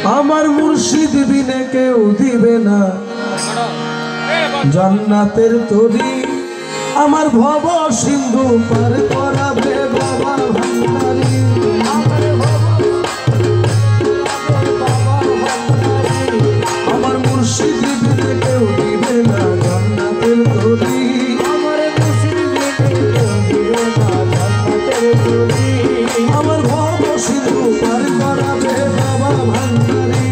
আমার মুর্শিদ বিনে কেউ দিবে না জান্নাতের তরি। আমার ভব সিন্ধু পার করাবে বাবা ভান্ডারি। আমার মুর্শিদ বিনে কেউ দিবে না জান্নাতের তরি। আমার ভব সিন্ধু পার করাবে বাবা ভান্ডারি।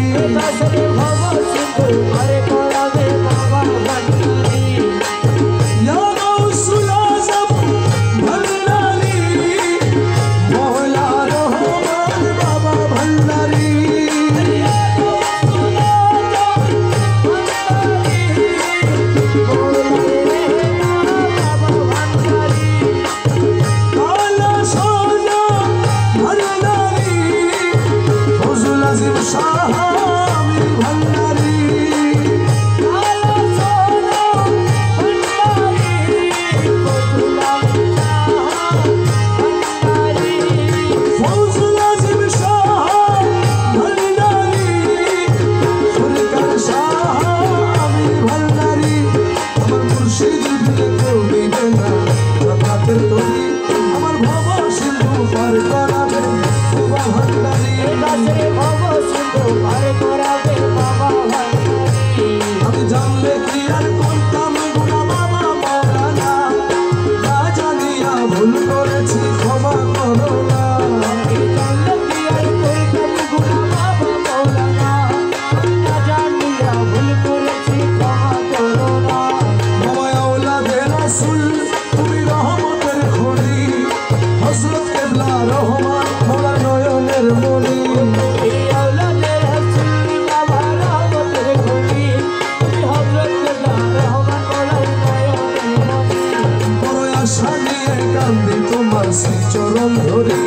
চরণ ধরি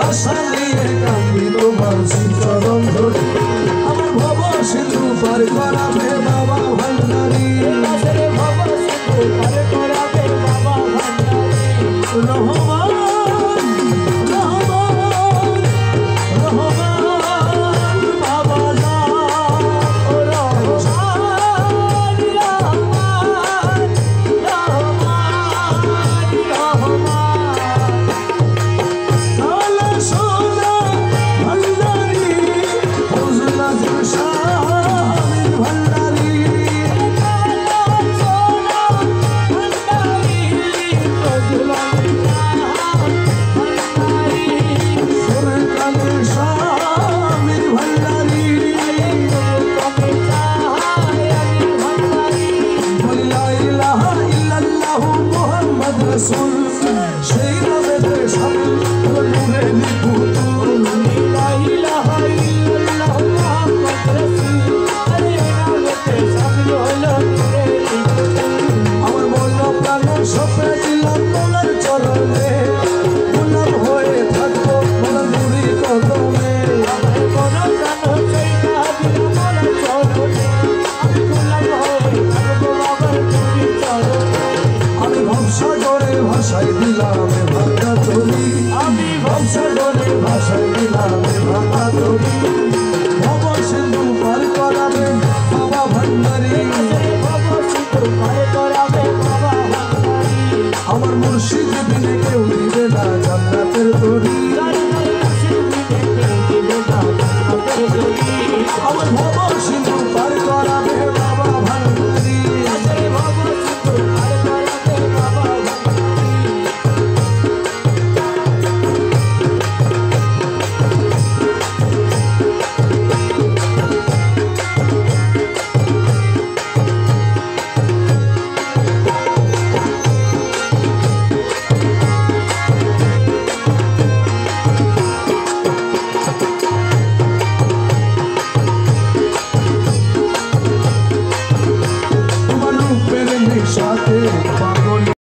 আশা নিয়ে কান্দি তোমার চরণ ধরি। আমার ভব সিন্ধু পার করাবে বাবা ভান্ডারি। রহমান রহমান রহমান বাবা সেই নামে